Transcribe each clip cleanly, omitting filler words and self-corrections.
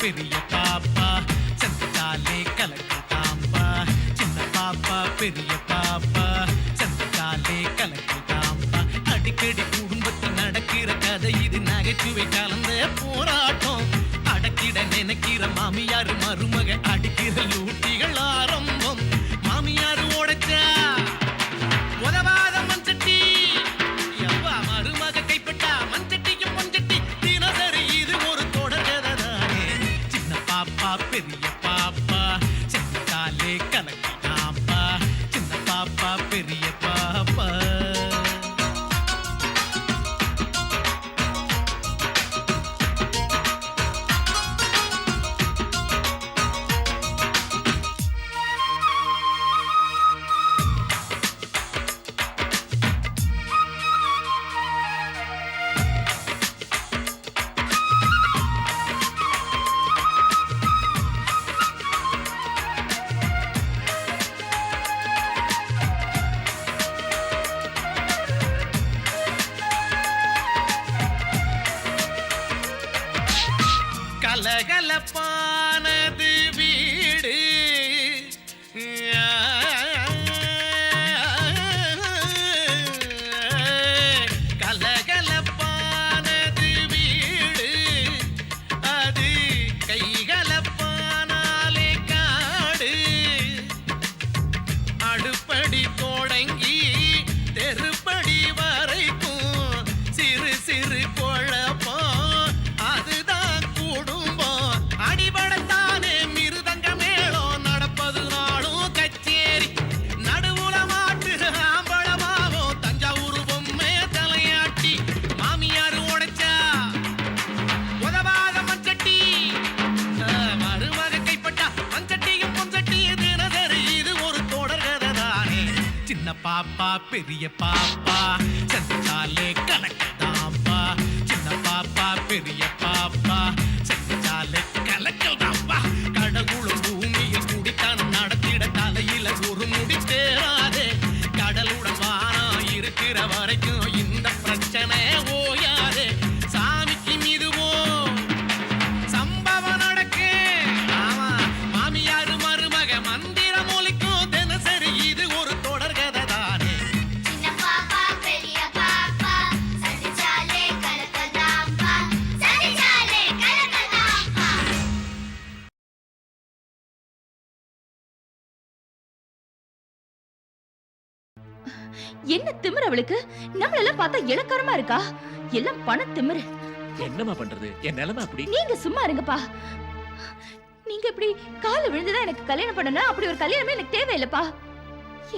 பெரிய பாப்பா சந்தாலே கலக்குதாம்பா சின்ன பாப்பா பெரிய பாப்பா சந்தாலே கலக்குதாம்பா அடிக்கடி குடும்பத்தில் நடக்கிற கதை இது நகைச்சுவை கலந்த போராட்டம் அடக்கிட நினைக்கிற மாமியார் மருமக அடிக்கிற லூட்டிகள் ஆரம்பம் மாமியார் ஓடச்சா உதவாத மண்சட்டி எவ்வா மருமக கைப்பட்டா மண்சட்டியும் மண்சட்டி தினசரி இது ஒரு தொடர்கதானே சின்ன பாப்பா பெரிய பாப்பா செஞ்சாலே கலக்கினாப்பா சின்ன பாப்பா பெரிய பாப்பா கலகலப்பானது வீடு கலகலப்பானது வீடு அது கைகலப்பானாலே காடு அடுப்படி தொடங்கி தெருப்படி வரைக்கும் சிறு சிறு குழப்பம் அதுதான் குடும்பம் அடிபடத்தானே மிருதங்க மேளம் நடப்பது நாளும் கச்சேரி நடுவுல மாட்டு ஆம்பளமாவும் தஞ்சாவூர் பொம்மை தலையாட்டி மாமியார் உடைச்சா உதவாத மண்சட்டி மருமக கைப்பட்டா மண்சட்டியும் பொன்சட்டியும் தினசரி இது ஒரு தொடர்கதானே சின்ன பாப்பா பெரிய பாப்பா செஞ்சாலே கலக்கதாப்பா சின்ன பாப்பா பெரிய பாப்பா செஞ்சாலே கலக்கதாப்பா கடவுளும் பூமியில் குடித்தான் நடத்திட தலையில ஒரு முடி தேராதே கடலுடன் வானம் இருக்கிற வரைக்கும் இந்த பிரச்சனை ஓயாதே சாமிக்கு மீதுவோ சம்பவம் நடக்கு ஆமா மாமியாரு மருமக மந்திரம் ஒலிக்கும் தினசரி இது ஒரு தொடர்கதானே சின்ன பாப்பா பெரிய பாப்பா சதிச்சாலே கலக்கதாம்பா சதிச்சாலே கலக்கதாம்பா என்ன திமிரு அவளுக்கு? நம்மளெல்லாம் பார்த்தா இளக்காரமா இருக்கா? எல்லாம் பண திமிரு. என்னமா பண்றது? என் நிலைமை அப்படி. நீங்க சும்மா இருங்கப்பா. நீங்க இப்படி கால விழுந்துதான் எனக்கு கல்யாணம் பண்ணனா அப்படி ஒரு கல்யாணமே எனக்கு தேவையில்லப்பா.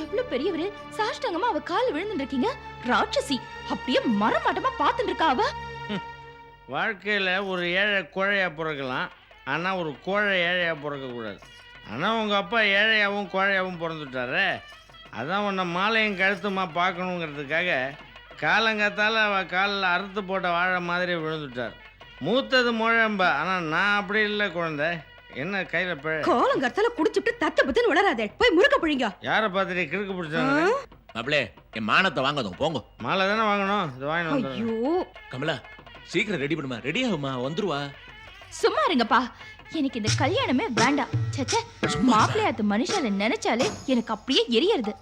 எவ்வளவு பெரியவரு சாஷ்டாங்கமா அவ கால விழுந்துட்டு இருக்கீங்க. ராட்சசி அப்படியே மரமாட்டமா பாத்துட்டு இருக்கா அவ. வாழ்க்கையில் ஒரு ஏழை கோழையா பிறக்கலாம், ஆனால் ஒரு கோழை ஏழையாக பிறக்கக்கூடாது. ஆனால் உங்கள் அப்பா ஏழையாகவும் கோழையாகவும் பிறந்துட்டாரு. அதான் உன்னை மாலையும் கழுத்துமா பார்க்கணுங்கிறதுக்காக காலங்காத்தால் அவள் காலில் அறுத்து போட்ட வாழை மாதிரி விழுந்துட்டார். மூத்தது முழம்பா, ஆனால் நான் அப்படி இல்லை குழந்தை. என்ன கையில் பிழை? கோலங்கரத்தால குடிச்சுட்டு தத்த பத்துன்னு உளராதே. போய் முறுக்க பிடிங்க. யாரை பார்த்துட்டு கிறுக்கு பிடிச்சாங்க? மாப்பிளே, என் மானத்தை வாங்காதோம் போங்க. மாலை தானே வாங்கணும், இது வாங்கிட்டு வந்து. ஐயோ கமலா, சீக்கிரம் ரெடி பண்ணுமா. ரெடி ஆகுமா, வந்துருவா. சும்மா இருங்கப்பா. எனக்கு இந்த கல்யாணமே வேண்டாம். சச்சே, மாப்பிள்ளையாத்து மனுஷால நினைச்சாலே எனக்கு அப்படியே எரியறது.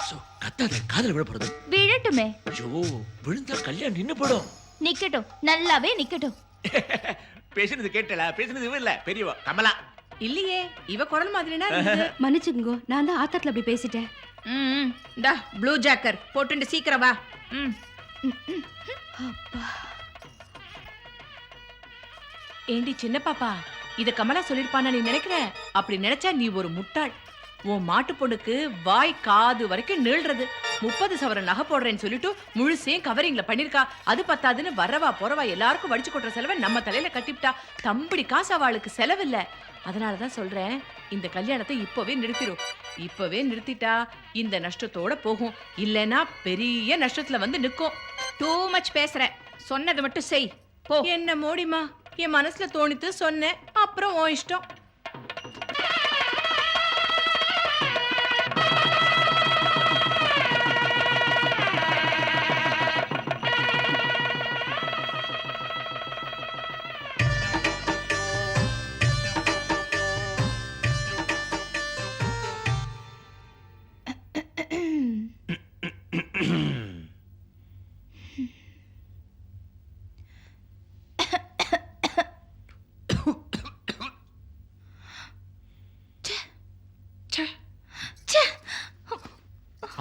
கத்தாத, காதல விழப்படுது. விழட்டுமே. ஐயோ, விழுந்தா கல்யாணம் நின்னு போடும். நிக்கட்டும், நல்லாவே நிக்கட்டும். பேசுனது கேட்டல? பேசுனது இவ இல்ல, பெரியவா கமலா. இல்லையே, இவ குரல் மாதிரினா மன்னிச்சுங்க, நான் தான் ஆத்தாத்துல அப்படி பேசிட்டேன். டா ப்ளூ ஜாக்கர் போட்டுட்டு சீக்கிரம் வா. ஏண்டி சின்ன பாப்பா, இத கமலா சொல்லிருப்பான்னு நீ நினைக்கிற? அப்படி நினைச்சா நீ ஒரு முட்டாள். உன் மாட்டு பொண்ணுக்கு வாய் காது வரைக்கும் நீள்றது. 30 சவரன் நகை போடுறேன்னு சொல்லிட்டு முழுசையும் கவரிங்ல பண்ணிருக்கா. அது பத்தாதுன்னு வரவா போறவா எல்லாருக்கும் வடிச்சு கொட்டுற செலவை நம்ம தலையில கட்டிவிட்டா. தம்படி காசு அவளுக்கு செலவில்ல. அதனாலதான் சொல்றேன், இந்த கல்யாணத்தை இப்பவே நிறுத்திடும். இப்பவே நிறுத்திட்டா இந்த நஷ்டத்தோட போகும். இல்லைன்னா பெரிய நஷ்டத்துல வந்து நிக்கும். டூ மச் பேசுற, சொன்னதை மட்டும் செய் போ. என்ன மோடிமா, என் மனசுல தோணித்து சொன்னேன், அப்புறம் உன் இஷ்டம்.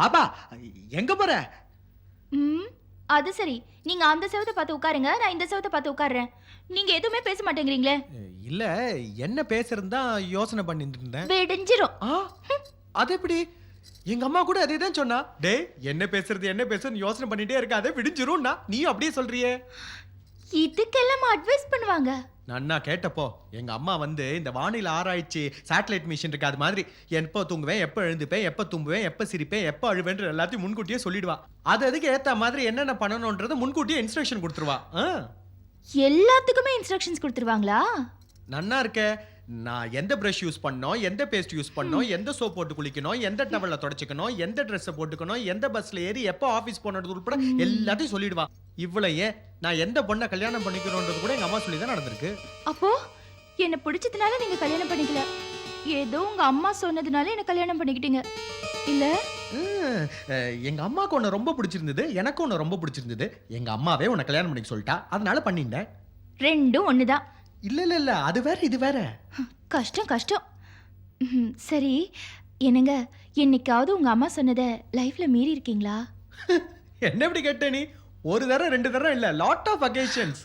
ஆபா எங்க போற? ம் அது சரி, நீங்க அந்த செவத்தை பார்த்து உட்காருங்க, நான் இந்த செவத்தை பார்த்து உட்கார்றேன். நீங்க எதுவுமே பேச மாட்டேங்கிறீங்களே. இல்ல என்ன பேசுறதுன்னு தான் யோசனை பண்ணிட்டு இருந்தேன். வெடிஞ்சிரும். அது எப்படி? எங்க அம்மா கூட அதே தான் சொன்னா. டேய் என்ன பேசுறதுன்னு யோசனை பண்ணிட்டே இருக்க, அதை விடிஞ்சிரும்னா நீ அப்படியே சொல்றியே. இதுக்கெல்லாம் அட்வைஸ் பண்ணுவாங்க. நன்னா கேட்டப்போ எங்க அம்மா வந்து இந்த வானிலை ஆராய்ச்சி சேட்டலைட் மிஷின் இருக்கு, அது மாதிரி எப்போ தூங்குவேன், எப்போ எழுந்துப்பேன், எப்போ தும்புவேன், எப்போ சிரிப்பேன், எப்போ அழுவேன்ற எல்லாத்தையும் முன்கூட்டியே சொல்லிடுவா. அது அதுக்கு ஏத்த மாதிரி என்னென்ன பண்ணணும்ன்றத முன்கூட்டியே இன்ஸ்ட்ரக்ஷன் கொடுத்துருவா. எல்லாத்துக்குமே இன்ஸ்ட்ரக்ஷன்ஸ் கொடுத்துருவாங்களா? நன்னா இருக்க. நான் எந்த பிரஷ் யூஸ் பண்ணணும், எந்த பேஸ்ட் யூஸ் பண்ணணும், எந்த சோப் போட்டு குளிக்கணும், எந்த டவல்ல தொடச்சிக்கணும், எந்த ட்ரெஸ்ஸை போட்டுக்கணும், எந்த பஸ்ல ஏறி எப்போ ஆஃபீஸ் போனது உட்பட எல்லாத்தையும் சொல்லிடுவா. இவ்வளையே நான் எந்த பொண்ணை கல்யாணம் பண்ணிக்கணும்ன்றது கூட எங்க அம்மா சொல்லி தான் நடந்திருக்கு. அப்போ என்ன பிடிச்சதுனால நீங்க கல்யாணம் பண்ணிக்கல, ஏதோ உங்க அம்மா சொன்னதுனால என்ன கல்யாணம் பண்ணிக்கிட்டீங்க இல்ல? எங்க அம்மாக்கு உன்னை ரொம்ப பிடிச்சிருந்தது, எனக்கு உன்னை ரொம்ப பிடிச்சிருந்தது. எங்க அம்மாவே உன்னை கல்யாணம் பண்ணிக்க சொல்லிட்டா, அதனால பண்ணிட்டேன். ரெண்டும் ஒண்ணுதான். இல்ல இல்ல இல்ல, அது வேற இது வேற. கஷ்டம் கஷ்டம். சரி என்னங்க, என்னைக்காவது உங்க அம்மா சொன்னதை லைஃப்ல மீறி இருக்கீங்களா? என்ன இப்படி கேட்ட நீ? ஒரு தடவை ரெண்டு தடவை இல்ல, லாட் ஆஃப் அகேஷன்ஸ்.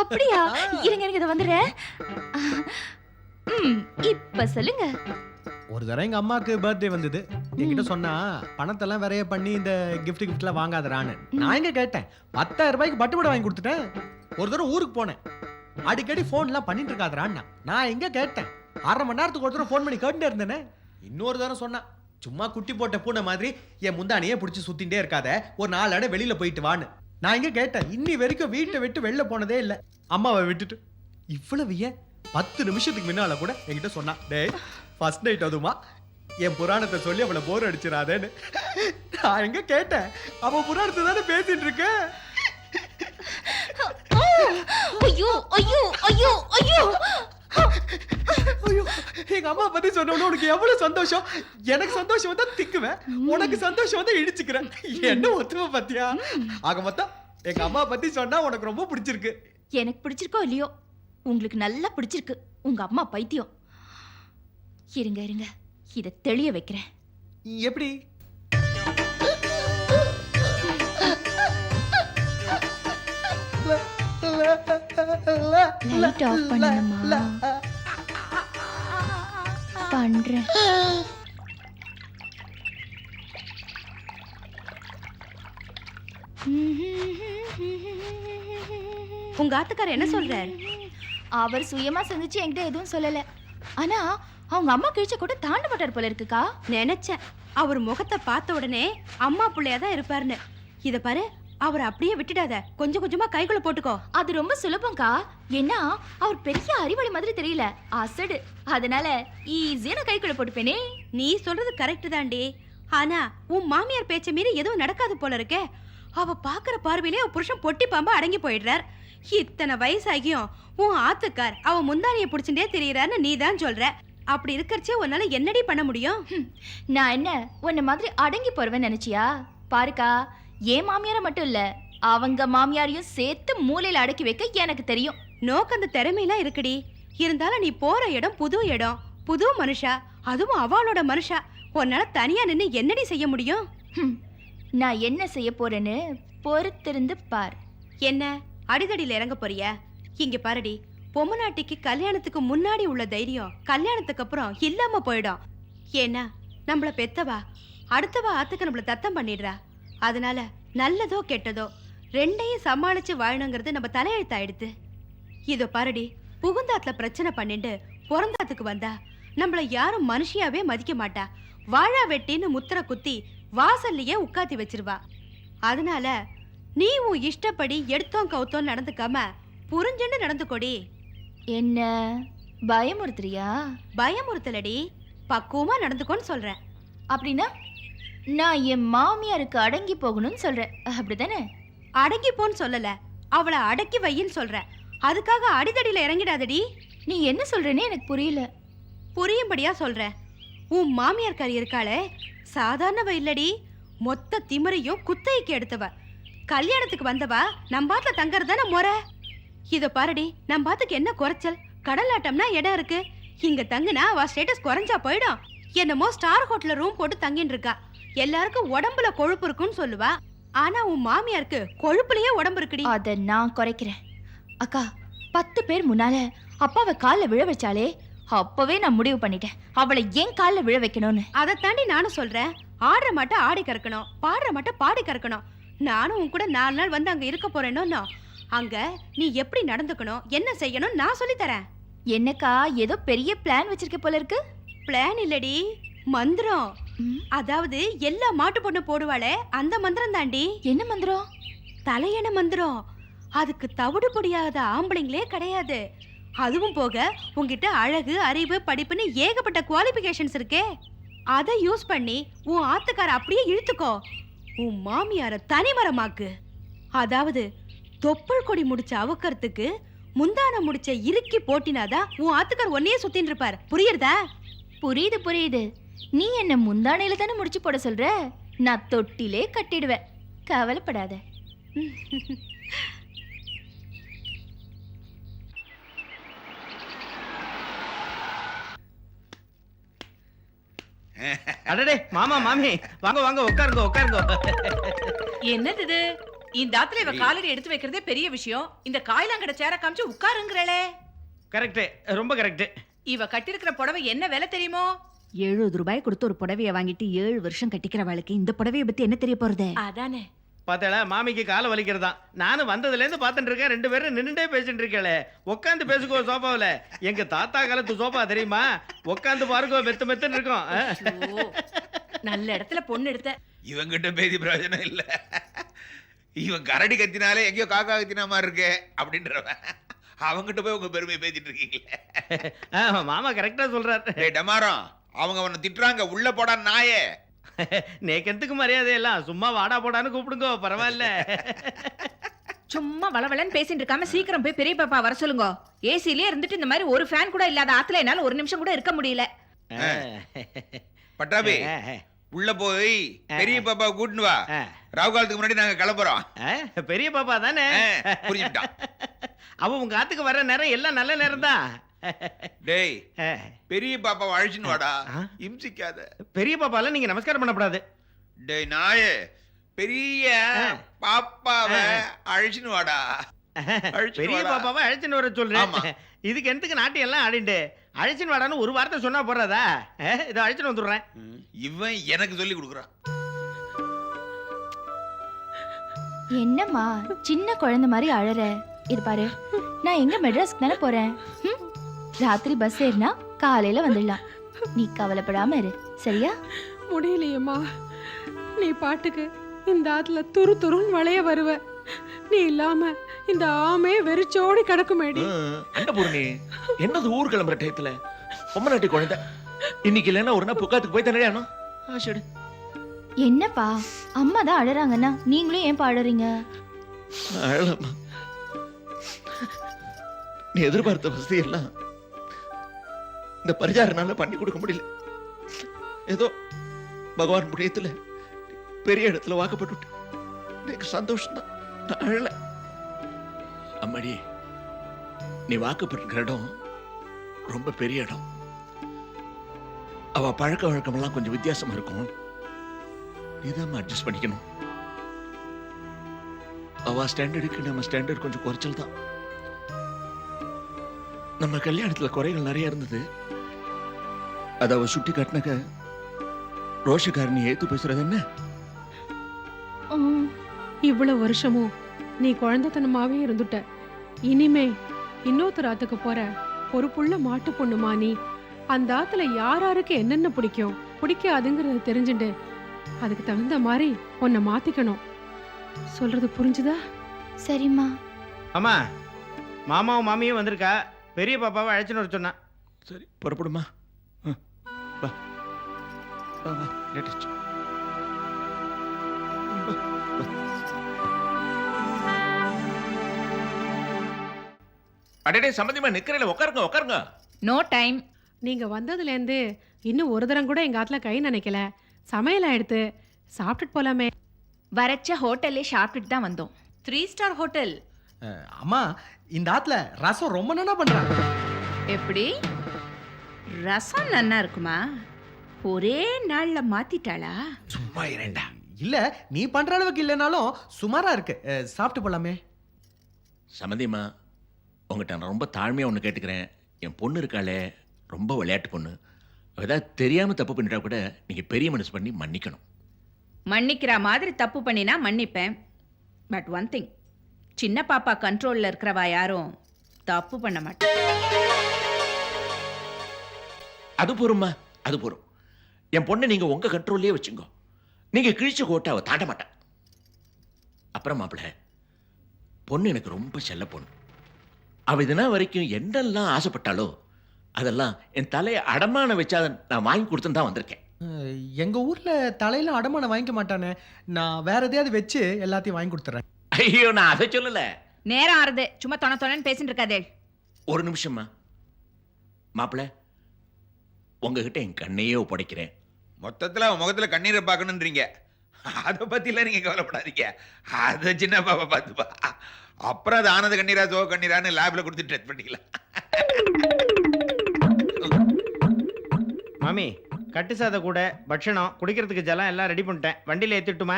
அப்படியா? இருங்க இருங்க, இதை வந்துடுறேன். இப்ப சொல்லுங்க. ஒரு தடவை எங்க அம்மாக்கு பர்த்டே வந்தது. என்கிட்ட சொன்னா பணத்தெல்லாம் வரைய பண்ணி இந்த கிஃப்ட்லாம் வாங்காதரான்னு. நான் எங்க கேட்டேன், 10,000 ரூபாய்க்கு பட்டுப்படை வாங்கி கொடுத்துட்டேன். ஒரு தடவை ஊருக்கு போனேன், அடிக்கடி போன்லாம் பண்ணிட்டு இருக்காதரான்னா. நான் எங்க கேட்டேன், 1/2 மணி நேரத்துக்கு ஒரு தடவை போன் பண்ணி கேட்டுட்டே இருந்தேனே. இன்னொரு தடவை சொன்னா, சும்மா குட்டி போட்ட பூனை மாதிரி என் முந்தானியே பிடிச்சி சுத்திட்டே இருக்காத, ஒரு 4 இடம் வெளியில போயிட்டு வான்னு. நான் எங்க கேட்டேன், இன்னி வரைக்கும் வீட்டை விட்டு வெளில போனதே இல்லை. அம்மாவை விட்டுட்டு இவ்வளவு ஏன் 10 நிமிஷத்துக்கு முன்னால கூட என்கிட்ட சொன்னா, டேய் ஃபர்ஸ்ட் நைட் அதுமா என் புராணத்தை சொல்லி அவளை போர் அடிச்சிடாதேன்னு. நான் எங்க கேட்டேன், அவன் புராணத்தை தானே பேசிட்டு இருக்க. ஐயோ ஐயோ ஐயோ ஐயோ ஐயோ, எங்க அம்மா பத்தி சொன்ன உனக்கு எவ்வளவு சந்தோஷம். எனக்கு சந்தோஷம் வந்தா திக்குவேன், உனக்கு சந்தோஷம் வந்தா இடிச்சுக்கிறேன். என்ன ஒத்துமை பத்தியா? ஆக மொத்தம் எங்க அம்மா பத்தி சொன்னா உனக்கு ரொம்ப பிடிச்சிருக்கு. எனக்கு பிடிச்சிருக்கோ இல்லையோ, உங்களுக்கு நல்லா பிடிச்சிருக்கு உங்க அம்மா பைத்தியம். இருங்க இருங்க, இதை தெளிய வைக்கிறேன். எப்படி? லைட் ஆஃப் பண்ணணுமா? பண்றேன். உங்க ஆத்துக்காரர் என்ன சொல்றாரு? அவர் சுயமா செஞ்சுச்சு என்கிட்ட எதுவும் சொல்லல. ஆனா அவங்க அம்மா கிழிச்ச கூட தாண்ட மாட்டார் போல இருக்குக்கா. நினைச்சேன் அவர் முகத்தை பார்த்த உடனே அம்மா பிள்ளையா தான் இருப்பாருன்னு. இத பாரு, அவர் அப்படியே விட்டுடாத, கொஞ்சம் கொஞ்சமா கைக்குள்ள போட்டுக்கோ. அது ரொம்ப சுலபம்க்கா. ஏன்னா அவர் பெரிய அறிவாளி மாதிரி தெரியல, அசடு. அதனால ஈஸியா நான் கைக்குள்ள போட்டுப்பேனே. நீ சொல்றது கரெக்ட் தாண்டி. ஆனா உன் மாமியார் பேச்ச மீறி எதுவும் நடக்காது போல இருக்கே. அவ பாக்குற பார்வையிலே அவ புருஷன் பொட்டி பாம்பா அடங்கி போயிடுறார். இத்தனை வயசாகியும் உன் ஆத்துக்கார் அவ முந்தானிய புடிச்சுட்டே தெரியறான்னு நீ தான் சொல்ற. அப்படி இருக்கறச்சே உன்னால என்னடி பண்ண முடியும்? நான் என்ன உன்ன மாதிரி அடங்கி போறவன் நினைச்சியா? பாருக்கா, ஏன் மாமியார மட்டும் இல்ல, அவங்க மாமியாரையும் சேர்த்து மூலையில அடக்கி வைக்க எனக்கு தெரியும். நோக்கு அந்த திறமையெல்லாம் இருக்குடி. இருந்தாலும் நீ போற இடம் புது இடம், புது மனுஷா, அதுவும் அவளோட மனுஷா. உன்னால தனியா நின்னு என்னடி செய்ய முடியும்? நான் என்ன செய்ய போறேன்னு பொறுத்திருந்து பார். என்ன அடிதடியில இறங்க போறியா? இங்க பாருடி, பொம்மநாட்டிக்கு கல்யாணத்துக்கு முன்னாடி உள்ள தைரியம் கல்யாணத்துக்கு அப்புறம் இல்லாம போயிடும். ஏன்னா நம்மள பெத்தவா அடுத்தவா ஆத்துக்கு நம்மள தத்தம் பண்ணிடுறா. அதனால நல்லதோ கெட்டதோ ரெண்டையும் சமாளிச்சு வாழணுங்கிறது நம்ம தலையெழுத்தாயிடுது. இதோ பாருடி, புகுந்தாத்துல பிரச்சனை பண்ணிட்டு பிறந்தாத்துக்கு வந்தா நம்மள யாரும் மனுஷியாவே மதிக்க மாட்டா. வாழா வெட்டின்னு முத்திர குத்தி வாசல்லையே உட்காத்தி வச்சிருவா. அதனால நீ உன் இஷ்டப்படி எடுத்தோம் கவுத்தோம் நடந்துக்காம புரிஞ்சுன்னு நடந்துக்கோடி. என்ன பயமுறுத்துறியா? பயமுறுத்தலடி, பக்குவமா நடந்துக்கோன்னு சொல்றேன். அப்படின்னா நான் என் மாமியாருக்கு அடங்கி போகணும்னு சொல்றேன், அப்படிதானே? அடங்கி போன்னு சொல்லல, அவளை அடக்கி வையின்னு சொல்றேன். அதுக்காக அடிதடியில இறங்கிடாதடி. நீ என்ன சொல்றேன்னு எனக்கு புரியல. புரியும்படியா சொல்றேன். உன் மாமியார்காரி இருக்காளே, சாதாரணவ இல்லடி. மொத்த திமிரையும் குத்தைக்கு எடுத்தவ. கல்யாணத்துக்கு வந்தவா நம்பாத்துல தங்கறதான முறை. இத பாருடி, நம்பாத்துக்கு என்ன குறைச்சல்? கடலாட்டம்னா இடம் இருக்கு. இங்க தங்குனா அவ ஸ்டேட்டஸ் குறைஞ்சா போயிடும். என்னமோ ஸ்டார் ஹோட்டல்ல ரூம் போட்டு தங்கின்னு இருக்கா. எல்லாருக்கும் உடம்புல கொழுப்பு இருக்குன்னு சொல்லுவா, ஆனா உன் மாமியாருக்கு கொழுப்புலயே உடம்பு இருக்குடி. அத நான் குறைக்கிறேன். அக்கா 10 பேர் முன்னால அப்பாவை கால்ல விழ வச்சாலே அப்பவே நான் முடிவு பண்ணிட்டேன் அவளை ஏன் கால்ல விழ வைக்கணும்னு. அதை தாண்டி நானும் சொல்றேன். ஆடுற மாட்ட ஆடி கறக்கணும், பாடுற மாட்ட பாடி கறக்கணும். நானும் உன் கூட 4 நாள் வந்து அங்க இருக்க போறேனோ, அங்க நீ எப்படி நடந்துக்கணும், என்ன செய்யணும் நான் சொல்லி தரேன். என்னக்கா ஏதோ பெரிய பிளான் வச்சிருக்க போல இருக்கு. பிளான் இல்லடி, மந்திரம். அதாவது எல்லா மாட்டு பொண்ணு போடுவாளே அந்த மந்திரம் தாண்டி. என்ன மந்திரம்? தலையண மந்திரம். அதுக்கு தவிடு பொடியாத ஆம்பளைங்களே கிடையாது. அதுவும் போக உன்கிட்ட அழகு, அறிவு, படிப்புன்னு ஏகப்பட்ட குவாலிஃபிகேஷன்ஸ் இருக்கே. அதை யூஸ் பண்ணி உன் ஆத்துக்கார அப்படியே இழுத்துக்கோ. உன் மாமியார தனிமரமாக்கு. அதாவது தொப்புள் கொடி முடிச்ச அவுக்கறதுக்கு முந்தான முடிச்ச இறுக்கி போட்டினாதான் உன் ஆத்துக்கார் ஒன்னையே சுத்தின்னு இருப்பார். புரியுறதா? புரியுது புரியுது. நீ என்ன முந்தானையில தானே முடிச்சு போட சொல்ற, நான் தொட்டிலே கட்டிடுவேன், கவலைப்படாத. அடடே மாமா மாமி வாங்க வாங்க உட்காருங்க உட்காருங்க. என்னது இது? இந்த ஆத்துல இவ காலடி எடுத்து வைக்கிறதே பெரிய விஷயம். இந்த காயிலாங்கட சேர காமிச்சு உட்காருங்கிறளே. கரெக்ட், ரொம்ப கரெக்ட். இவ கட்டிருக்கிற புடவை என்ன விலை தெரியுமோ? 70 ரூபாய் கொடுத்து ஒரு புடவைய வாங்கிட்டு 7 வருஷம் கட்டிக்கிறவளுக்கு இந்த புடவைய பத்தி என்ன தெரிய போறது? அதானே. பார்த்தல மாமிக்கு காலை வலிக்கிறதா. நானும் வந்ததுல இருந்து பார்த்துட்டு இருக்கேன். 2 பேரும் நின்னுட்டே பேசிட்டு இருக்கே. உட்காந்து பேசுக்கோ சோபாவில. எங்க தாத்தா காலத்து சோபா தெரியுமா? உட்காந்து பாருங்க, மெத்து மெத்துன்னு இருக்கும். ஐயோ, நல்ல இடத்துல பொண்ணு எடுத்த. இவங்கிட்ட பேசி பிரயோஜனம் இல்ல. இவன் கரடி கத்தினாலே எங்கேயோ காக்கா கத்தினா மாதிரி இருக்கு அப்படின்றவன். அவங்கிட்ட போய் உங்க பெருமையை பேசிட்டு இருக்கீங்களே. மாமா கரெக்டா சொல்றாரு. டேய் டமாரம், அவங்க அவனை திட்டுறாங்க, உள்ள போடா நாயே. நேக்கத்துக்கு மரியாதை எல்லாம் சும்மா வாடா போடான்னு கூப்பிடுங்க, பரவாயில்ல. சும்மா வளவளன்னு பேசிட்டு இருக்காம சீக்கிரம் போய் பெரிய பாப்பா வர சொல்லுங்க. ஏசிலே இருந்துட்டு இந்த மாதிரி ஒரு ஃபேன் கூட இல்லாத ஆத்துல என்னால ஒரு நிமிஷம் கூட இருக்க முடியல. பட்டாபி, உள்ள போய் பெரிய பாப்பா கூட்டின்னு வா. ராவு காலத்துக்கு முன்னாடி நாங்க கிளம்புறோம். பெரிய பாப்பா தானே? புரிஞ்சுட்டான். அவ உங்க ஆத்துக்கு வர்ற நேரம் எல்லாம் நல்ல நேரம் தான். டேய், பெரிய பாப்பாவை அழிச்சுன்னு வாடா, இம்சிக்காத. பெரிய பாப்பால நீங்க நமஸ்காரம் பண்ணக்கூடாது. டேய் நாயே, பெரிய பாப்பாவை அழிச்சுன்னு வாடா. பெரிய பாப்பாவை அழைச்சின்னு வர சொல்றேன். இதுக்கு எந்தக்கு நாட்டி எல்லாம் ஆடிண்டு அழைச்சின்னு வாடான்னு ஒரு வார்த்தை சொன்னா போறாதா? இதை அழைச்சின்னு வந்துடுறேன். இவன் எனக்கு சொல்லி கொடுக்குறான். என்னம்மா சின்ன குழந்தை மாதிரி அழற? இது பாரு, நான் எங்க மெட்ராஸ்க்கு தானே போறேன். ராத்திரி பஸ் ஏறினா காலையில வந்துடலாம். நீ கவலைப்படாம இரு, சரியா? முடியலையம்மா, நீ பாட்டுக்கு இந்த ஆத்துல துரு துருன்னு வளைய வருவ. நீ இல்லாம இந்த ஆமே வெறிச்சோடி கிடக்குமேடி. அன்னபூர்ணி, என்னது ஊர் கிளம்புற டயத்துல பொம்மநாட்டி குழந்தை இன்னைக்கு இல்லைன்னா ஒரு நாள் புக்காத்துக்கு போய் தானே ஆனோம். ஆஷடு என்னப்பா, அம்மா தான் அழறாங்கன்னா நீங்களும் ஏன் பாடுறீங்க? அழலாமா? நீ எதிர்பார்த்த வசதி எல்லாம் இந்த பரிசாரனால பண்ணி கொடுக்க முடியல. ஏதோ பகவான் புண்ணியத்துல பெரிய இடத்துல வாக்கப்பட்டு எனக்கு சந்தோஷம் தான். நான் அழல. அம்மாடி, நீ வாக்கப்பட்டிருக்கிற இடம் ரொம்ப பெரிய இடம். அவ பழக்க வழக்கம் எல்லாம் கொஞ்சம் வித்தியாசமா இருக்கும். நீதான் அட்ஜஸ்ட் பண்ணிக்கணும். அவ ஸ்டாண்டர்டுக்கு நம்ம ஸ்டாண்டர்ட் கொஞ்சம் குறைச்சல் தான். நம்ம கல்யாணத்துல குறைகள் நிறைய இருந்தது. அத அவ சுட்டி காட்டினாக்க ரோஷக்காரனி ஏத்து பேசுறது என்ன? இவ்வளவு வருஷமும் நீ குழந்தைத்தனமாவே இருந்துட்ட. இனிமே இன்னொருத்தர் ஆத்துக்கு போற பொறுப்புள்ள மாட்டு பொண்ணுமா நீ. அந்த ஆத்துல யாராருக்கு என்னென்ன பிடிக்கும் பிடிக்காதுங்கிறத தெரிஞ்சுட்டு அதுக்கு தகுந்த மாதிரி உன்னை மாத்திக்கணும். சொல்றது புரிஞ்சுதா? சரிம்மா. அம்மா, மாமாவும் மாமியும் வந்திருக்கா. பெரிய பாப்பாவை அழைச்சின்னு வர சொன்னா. சரி, புறப்படுமா? வா வா வா, லேட்டஸ்ட். அடடே சம்பந்தியமா நிக்கிறேன், உட்காருங்க உட்காருங்க. No time. நீங்க வந்ததுல இருந்து இன்னும் ஒரு தரம் கூட எங்க ஆத்துல கை நினைக்கல. சமையலா எடுத்து சாப்பிட்டுட்டு போலாமே. வரச்ச ஹோட்டல்லே சாப்பிட்டுட்டு தான் வந்தோம். 3 ஸ்டார் ஹோட்டல். அம்மா, இந்த ஆத்துல ரசம் ரொம்ப நல்லா பண்றாங்க. எப்படி? ரசம் நன்னா இருக்குமா? ஒரே நாள்ல மாத்திட்டாளா? சும்மா இரண்டா. இல்ல நீ பண்ற அளவுக்கு இல்லைனாலும் சுமாரா இருக்கு. சாப்பிட்டு போலாமே. சம்மந்தியம்மா, உங்கள்கிட்ட நான் ரொம்ப தாழ்மையாக ஒன்று கேட்டுக்கிறேன். என் பொண்ணு இருக்காளே, ரொம்ப விளையாட்டு பொண்ணு. ஏதாவது தெரியாமல் தப்பு பண்ணிட்டா கூட நீங்கள் பெரிய மனசு பண்ணி மன்னிக்கணும். மன்னிக்கிற மாதிரி தப்பு பண்ணினா மன்னிப்பேன். பட் ஒன் திங், சின்ன பாப்பா கண்ட்ரோல்ல இருக்கிறவா யாரும் தப்பு பண்ண மாட்டேன். அது போரும்மா, அது போரும். என் பொண்ணை நீங்கள் உங்கள் கண்ட்ரோல்லே வச்சுங்கோ. நீங்கள் கிழிச்ச கோட்டை அவள் தாண்ட மாட்டான். அப்புறம் மாப்பிள்ள, பொண்ணு எனக்கு ரொம்ப செல்ல பொண்ணு. அவள் இதனா வரைக்கும் என்னெல்லாம் ஆசைப்பட்டாலோ அதெல்லாம் என் தலையை அடமான வச்சா நான் வாங்கி கொடுத்துன்னு தான் வந்திருக்கேன். எங்க ஊர்ல தலையில அடமானம் வாங்கிக்க மாட்டானே. நான் வேற எதையாவது வச்சு எல்லாத்தையும் வாங்கி கொடுத்துறேன். ஐயோ, நான் அதை சொல்லல. நேரம் ஆறுது, சும்மா தொணன்னு பேசிட்டு இருக்காதே. ஒரு நிமிஷம்மா. மாப்பிள்ள, உங்ககிட்ட என் கண்ணையே ஒப்படைக்கிறேன். மொத்தத்துல அவன் முகத்துல கண்ணீரை பார்க்கணுன்றீங்க. அதை பத்திலாம் நீங்க கவலைப்படாதீங்க. அதை சின்ன பாப்பா பார்த்துப்பா. அப்புறம் அது ஆனந்த கண்ணீரா சோ கண்ணீரான்னு லேப்ல கொடுத்து டெஸ்ட் பண்ணிக்கலாம். மாமி, கட்டு சாத கூட பட்சணம் குடிக்கிறதுக்கு ஜலம் எல்லாம் ரெடி பண்ணிட்டேன். வண்டியில ஏத்திட்டுமா?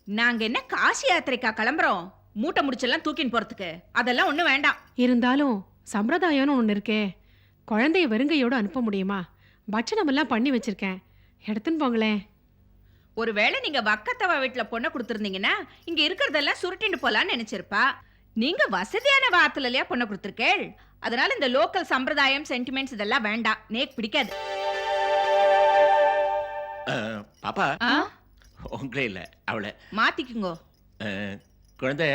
நாங்க என்ன காசி யாத்திரைக்கா கிளம்புறோம்? மூட்டை முடிச்செல்லாம் தூக்கின்னு போறதுக்கு அதெல்லாம் ஒண்ணும் வேண்டாம். இருந்தாலும் சம்பிரதாயம்னு ஒன்று இருக்கே. குழந்தைய வெறுங்கையோட அனுப்ப முடியுமா? பட்சணம் எல்லாம் பண்ணி வச்சிருக்கேன், எடுத்துன்னு போங்களேன். ஒருவேளை நீங்க வக்கத்தவா வீட்டுல பொண்ணை கொடுத்துருந்தீங்கன்னா இங்க இருக்கிறதெல்லாம் சுருட்டின்னு போலான்னு நினைச்சிருப்பா. நீங்க வசதியான வார்த்தையிலயா பொண்ணை கொடுத்துருக்கேள். அதனால இந்த லோக்கல் சம்பிரதாயம் சென்டிமெண்ட்ஸ் இதெல்லாம் வேண்டாம், நேக்கு பிடிக்காது. பாப்பா, உங்களே இல்லை அவளை மாத்திக்குங்கோ. குழந்தை,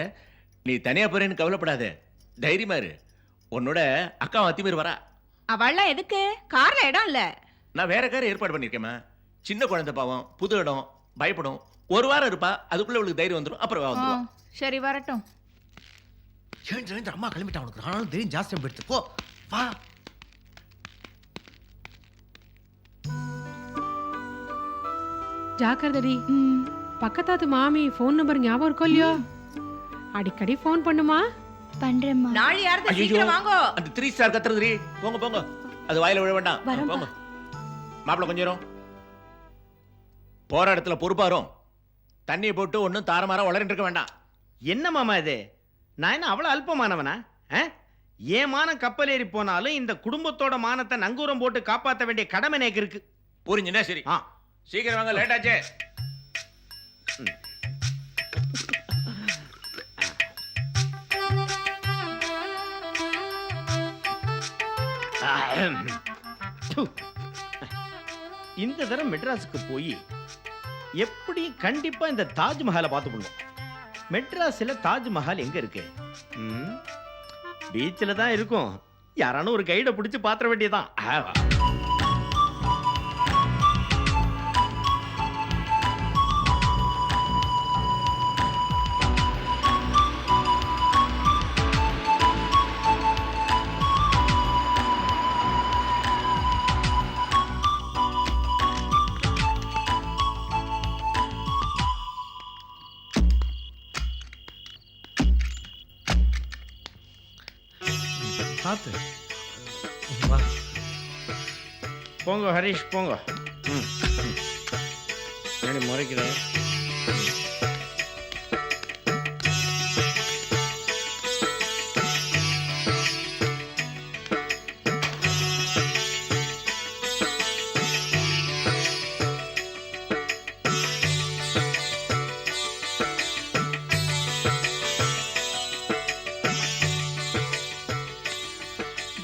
நீ தனியா போறேன்னு கவலைப்படாத, தைரியமா இரு. உன்னோட அக்கா அத்திமீர் வரா. அவள்லாம் எதுக்கு? கார்ல இடம் இல்ல. நான் வேற காரை ஏற்பாடு பண்ணிருக்கேம்மா. சின்ன குழந்தை பாவம், புது இடம், பயப்படும். ஒரு வாரம் இருப்பா, அதுக்குள்ள அவளுக்கு தைரியம் வந்துடும். அப்புறம் வந்துடும். சரி, வரட்டும். எழுந்து அம்மா கிளம்பிட்டா. உனக்கு ஆனாலும் தெரியும் ஜாஸ்தியாக போயிடுச்சு. போ வா. ஜாக்கிரதடி. பக்கத்தாத்து மாமி ஃபோன் நம்பர் ஞாபகம் இருக்கோ இல்லையோ? அடிக்கடி ஃபோன் பண்ணுமா? பண்றேம்மா. நாளை யாரது சீக்கிரம் வாங்கோ. அந்த 3 ஸ்டார் கத்துறதுரி. போங்க போங்க, அது வாயில விழ வேண்டாம். போங்க மாப்பிள்ள, கொஞ்சம் நேரம் போற இடத்துல பொறுப்பாரும். தண்ணியை போட்டு ஒன்றும் தாரமாரா வளரிட்டு இருக்க வேண்டாம். என்ன மாமா இது? நான் என்ன அவ்வளோ அல்பமானவனா? ஏன் மானம் கப்பல் ஏறி போனாலும் இந்த குடும்பத்தோட மானத்தை நங்கூரம் போட்டு காப்பாற்ற வேண்டிய கடமை எனக்கு இருக்கு. புரிஞ்சுன்னா சரி. சீக்கிரம் வாங்க, லேட் ஆச்சே. இந்த தரம் மெட்ராஸுக்கு போய் எப்படி கண்டிப்பா இந்த தாஜ்மஹாலை பார்த்து பண்ணுவோம். மெட்ராஸ்ல தாஜ்மஹால் எங்க இருக்கு? பீச்சில் தான் இருக்கும். யாரானும் ஒரு கைடை பிடிச்சி பாத்திர வேண்டியதான். பார்த்து போங்க ஹரிஷ், போங்க. முறைக்கிறேன்.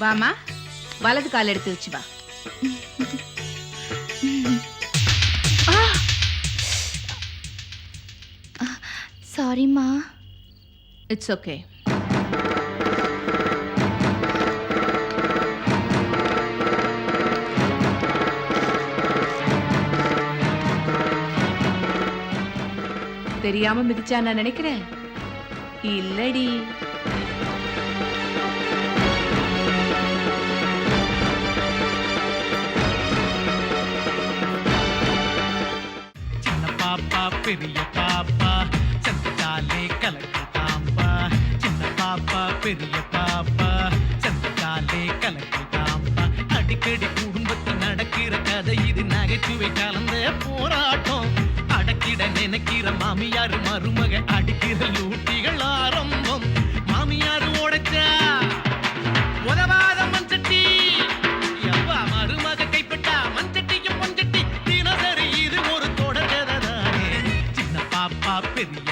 வாமா, வலது கால் எடுத்து வச்சு வா. சாரிம்மா. It's okay. தெரியாம மிதிச்சா நான் நினைக்கிறேன். இல்லடி. பெரிய பாப்பா சந்தித்தாலே கலக்குதாம்பா. சின்ன பாப்பா பெரிய பாப்பா சந்தித்தாலே கலக்குதாம்பா. அடிக்கடி குடும்பத்தில் நடக்கிற கதை இது. நகைச்சுவை கலந்த போராட்டம் அடக்கிட நினைக்கிற மாமியார் மருமக அடிக்கிற லூட்டிகள் ஆரம்பம் மாமியார் உடைச்சா உதவாத மண்சட்டி எவ்வா மருமக கைப்பட்டா மண்சட்டியும் பொஞ்சட்டி தினசரி இது ஒரு தொடர்கதை தானே சின்ன பாப்பா பெரிய